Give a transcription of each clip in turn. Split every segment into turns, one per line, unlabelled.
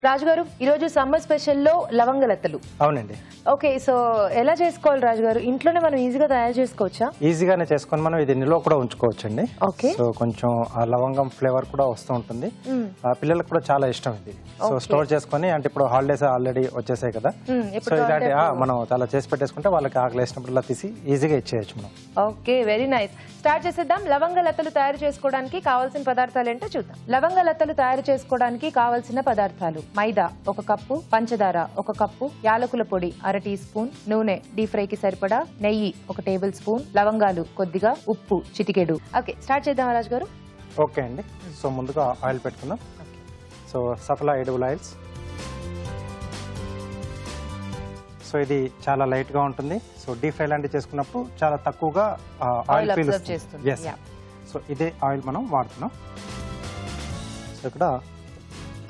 రాజు గారు ఈ రోజు సమ్మర్ స్పెషల్ లో లవంగలత్తలు.
అవునండి.
ఓకే, సో ఎలా చేసుకోవాలి రాజు గారు? ఇంట్లోనే మనం ఈజీగా తయారు చేసుకోవచ్చా?
ఈజీగానే చేసుకొని మనం ఇది నిల్వ కూడా ఉంచుకోవచ్చండి.
ఓకే,
సో కొంచెం ఆ లవంగం ఫ్లేవర్ కూడా వస్తూ ఉంటుంది. పిల్లలకు కూడా చాలా ఇష్టం ఇది. సో స్టోర్ చేసుకొని, అంటే ఇప్పుడు హాలిడేస్ ఆల్రెడీ వచ్చేసాయి కదా, సో ఇలాంటి మనం చాలా చేసి పెట్టేసుకుంటే వాళ్ళకి ఆకలి వేసినప్పుడు తీసి ఈజీగా ఇచ్చేయచ్చు మనం.
Okay, very nice. స్టార్ట్ చేసేద్దాం. లవంగలత్తలు తయారు చేసుకోవడానికి కావాల్సిన పదార్థాలు ఏంటో చూద్దాం. లవంగలత్తలు తయారు చేసుకోవడానికి కావాల్సిన పదార్థాలు: మైదా 1 కప్పు, పంచదార 1 కప్పు, యాలకుల పొడి 1/2 టీ స్పూన్, నూనె డీప్ ఫ్రై కి సరిపడా, నెయ్యి 1 టేబుల్ స్పూన్, లవంగాలు కొద్దిగా, ఉప్పు చిటికెడు. ఓకే, స్టార్ట్ చేద్దాం రాజు గారు.
ఓకే అండి. సో ముందుగా ఆయిల్ పెట్టుకుందాం. So సఫలా edible oils. సో ఇది చాలా లైట్ గా ఉంటుంది. సో డీప్ ఫ్రై లాంటివి చేసుకున్నప్పుడు చాలా తక్కువగా ఆయిల్ పీలుస్తుంది. సో ఇదే ఆయిల్ మనం వాడుతున్నాం. సో ఇక్కడ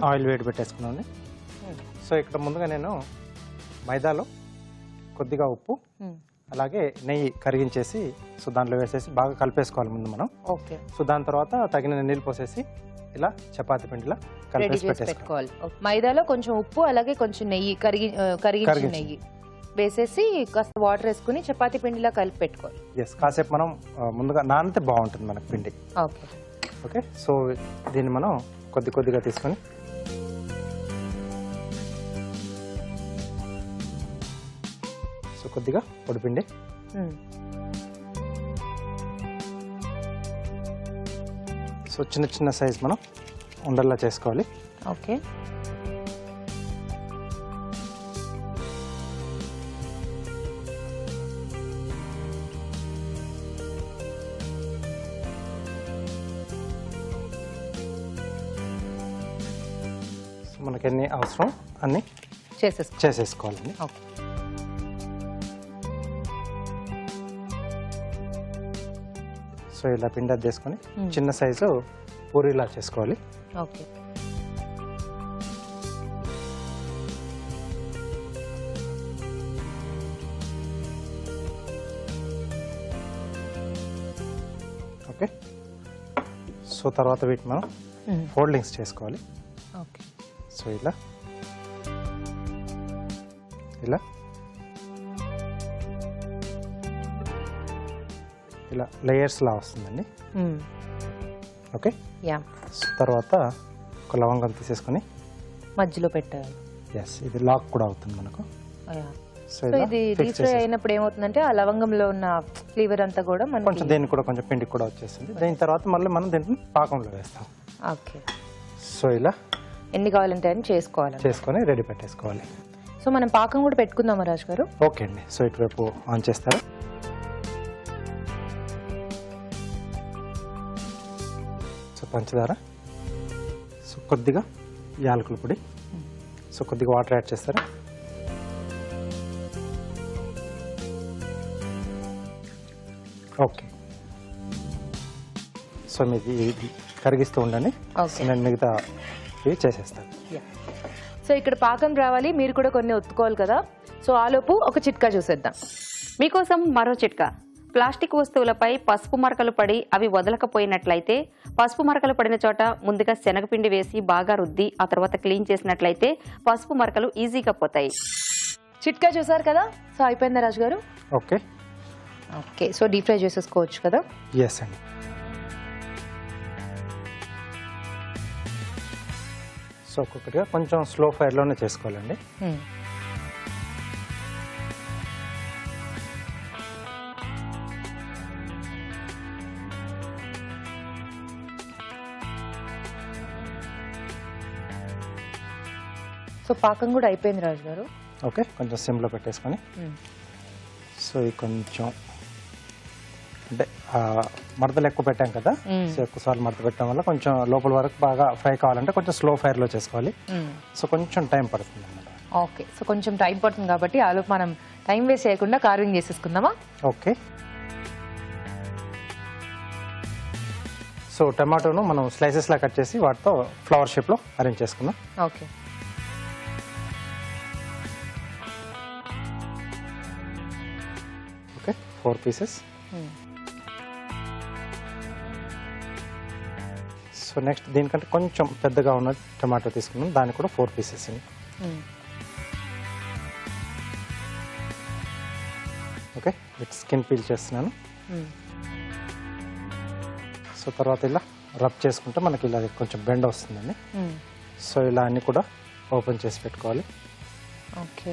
ఆయిల్ వేడి పెట్టేసుకున్నాం. సో ఇక్కడ ముందుగా నేను మైదాలో కొద్దిగా ఉప్పు, అలాగే నెయ్యి కరిగించేసి సో దాంట్లో వేసేసి బాగా కలిపేసుకోవాలి ముందు మనం.
ఓకే.
సో దాని తర్వాత తగిన నీళ్ళు పోసేసి ఇలా చపాతి పిండిలా కలిపేసి పెట్టేసుకోవాలి.
మైదాలో కొంచెం ఉప్పు, అలాగే కొంచెం నెయ్యి కరిగించిన నెయ్యి వేసేసి కాస్త వాటర్ వేసుకుని చపాతి పిండిలా కలిపి పెట్టుకోవాలి.
ఎస్, కాసేపు మనం ముందుగా నానితే బాగుంటుంది మనకు పిండి.
Okay
okay. సో దీన్ని మనం కొద్దిగా తీసుకొని సో కొద్దిగా పొడిపిండి, సో చిన్న సైజ్ మనం ఉండల్లా చేసుకోవాలి.
ఓకే.
సో మనకి ఎన్ని అవసరం అన్ని చేసేసుకోవాలండి.
ఓకే.
సో ఇలా పిండి చేసుకొని చిన్న సైజు పూరీలా చేసుకోవాలి.
ఓకే.
ఓకే. సో తర్వాత వీటిని మనం ఫోల్డింగ్స్ చేసుకోవాలి.
ఓకే.
సో ఇలా ఇలా లేయర్స్ లా వస్తుందండి. ఓకే. తర్వాత ఒక లవంగం తీసేసుకొని
మధ్యలో పెట్టాలి.
ఎస్, ఇది లాక్ కూడా అవుతుంది మనకు.
సో ఇది డీప్ ఫ్రై అయినప్పుడు ఏమవుతుందంటే ఆ లవంగంలో ఉన్న ఫ్లేవర్ అంతా కూడా
కొంచెం దీనికి కూడా కొంచెం పిండి కూడా వచ్చేస్తుంది. దీని తర్వాత మళ్ళీ మనం దీంట్లో పాకంలో వేస్తాం.
ఓకే.
సో ఇలా
ఎన్ని కావాలంటే అని చేసుకొని
రెడీ పెట్టేసుకోవాలి.
సో మనం పాకం కూడా పెట్టుకుందామా రాజు గారు?
ఓకే అండి. సో ఇటువైపు ఆన్ చేస్తారా? సో పంచదార, సో కొద్దిగా యాలకుల పొడి, సో కొద్దిగా వాటర్ యాడ్ చేస్తారా? ఓకే. సో మీకు ఇది కరిగిస్తూ ఉండండి. నేను మిగతా ఇవి చేసేస్తాను.
సో ఇక్కడ పాకం రావాలి, మీరు కూడా కొన్ని ఒత్తుకోవాలి కదా. సో ఆలోపు ఒక చిట్కా చూసేద్దాం.
మీకోసం మరో చిట్కా. ప్లాస్టిక్ వస్తువులపై పసుపు మరకలు పడి అవి వదలకపోయినట్లయితే, పసుపు మరకలు పడిన చోట ముందుగా శనగపిండి వేసి బాగా రుద్ది ఆ తర్వాత క్లీన్ చేసినట్లయితే పసుపు మరకలు ఈజీగా పోతాయి.
చిట్కా చూసారు కదా. సో అయిపోయిందా రాజు గారు?
Okay.
Okay. So deep fry చేసేసుకోవచ్చు కదా.
ఎస్ అండి. సో ఒక్కొక్కటిగా కొంచెం స్లో ఫైర్లోనే చేసుకోవాలండి.
సో పాకం కూడా అయిపోయింది రాజు గారు.
ఓకే. కొంచెం సిమ్లో పెట్టేసుకొని సో ఇది కొంచెం అంటే మడతలు ఎక్కువ పెట్టాం కదా, సో ఎక్కువసార్లు మడత పెట్టడం వల్ల కొంచెం లోపల వరకు బాగా ఫ్రై కావాలంటే కొంచెం స్లో ఫైర్లో చేసుకోవాలి. సో కొంచెం టైం పడుతుంది అన్నమాట.
ఓకే. సో కొంచెం టైం పడుతుంది కాబట్టి ఆలోపు మనం టైం వేస్ట్ చేయకుండా కార్వింగ్ చేసేసుకుందామా?
ఓకే. సో టమాటోను మనం స్లైసెస్లా కట్ చేసి వాటితో ఫ్లవర్ షేప్లో అరేంజ్ చేసుకుందాం.
Okay.
Okay. 4 pieces. So next దీనికంటే కొంచెం పెద్దగా ఉన్న టమాటో తీసుకున్నాం, దాన్ని కూడా 4 పీసెస్ అండి. ఓకే, విత్ స్కిన్ పీల్ చేస్తున్నాను. సో తర్వాత ఇలా రబ్ చేసుకుంటే మనకి ఇలా కొంచెం బెండ్ వస్తుందండి. సో ఇలా అన్ని కూడా ఓపెన్ చేసి పెట్టుకోవాలి.
ఓకే,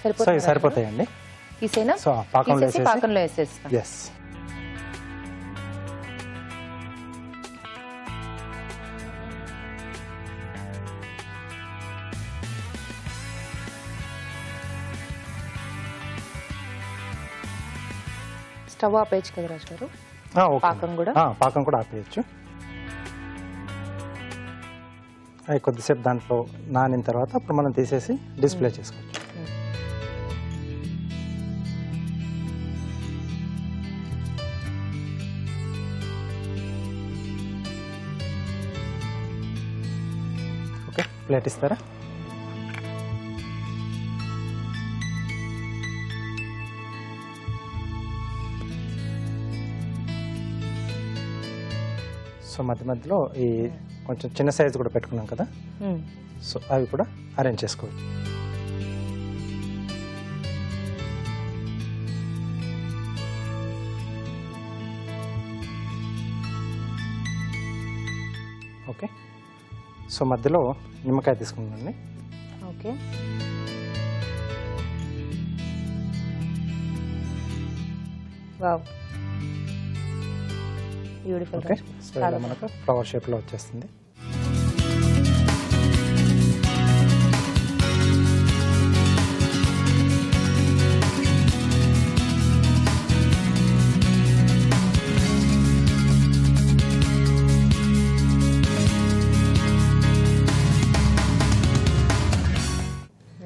సో ఇవి సరిపోతాయండి.
తీసేనా?
సో పాకంలో
పాకంలో వేసేస్తాం.
ఎస్.
స్టవ్ ఆపేయచ్చు కదా రాజు గారు?
పాకం కూడా ఆపేయచ్చు. అవి కొద్దిసేపు దాంట్లో నానిన తర్వాత అప్పుడు మనం తీసేసి డిస్ప్లే చేసుకోవచ్చు. ఓకే, ప్లేట్ ఇస్తారా? సో మధ్యలో ఈ కొంచెం చిన్న సైజు కూడా పెట్టుకున్నాం కదా, సో అవి కూడా అరేంజ్ చేసుకోవచ్చు. ఓకే, సో మధ్యలో నిమ్మకాయ తీసుకున్నానండి.
Okay, wow, beautiful.
Okay, so ఇలా మనకు ఫ్లవర్ షేప్లో వచ్చేస్తుంది.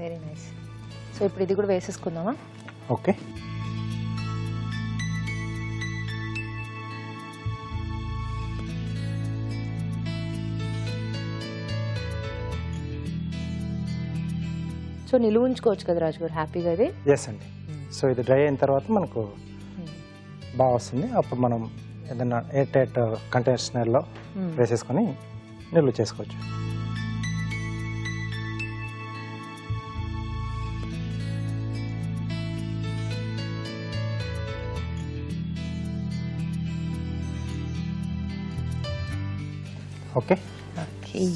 Very nice. సో ఇప్పుడు ఇది కూడా వేసేసుకుందామా?
ఓకే,
సో నిలువ ఉంచుకోవచ్చు కదా రాజు గారు హ్యాపీగా ఇది?
ఎస్ అండి. సో ఇది డ్రై అయిన తర్వాత మనకు బాగా వస్తుంది. అప్పుడు మనం ఏదైనా ఎయిర్ టైట్ కంటైనర్లో వేసేసుకొని నిల్వ చేసుకోవచ్చు. ఓకే,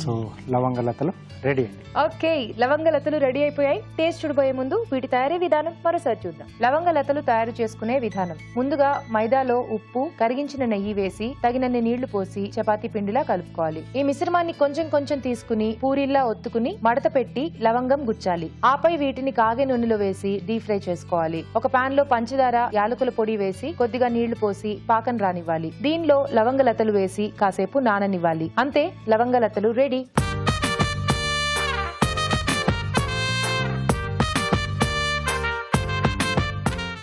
సో లవంగలతలు రెడీ అండి.
ఓకే, లవంగలతలు రెడీ అయిపోయాయి. టేస్ట్ చూడబోయే ముందు వీటి తయారీ విధానం మరోసారి చూద్దాం. లవంగలతలు తయారు చేసుకునే విధానం: ముందుగా మైదాలో ఉప్పు, కరిగించిన నెయ్యి వేసి తగినన్ని నీళ్లు పోసి చపాతీ పిండిలా కలుపుకోవాలి. ఈ మిశ్రమాన్ని కొంచెం కొంచెం తీసుకుని పూరీల్లా ఒత్తుకుని మడత పెట్టి లవంగం గుచ్చాలి. ఆపై వీటిని కాగే నూనెలో వేసి డీప్ ఫ్రై చేసుకోవాలి. ఒక పాన్ లో పంచదార, యాలకుల పొడి వేసి కొద్దిగా నీళ్లు పోసి పాకం రానివ్వాలి. దీనిలో లవంగలతలు వేసి కాసేపు నాననివ్వాలి. అంతే, లవంగలతలు రెడీ.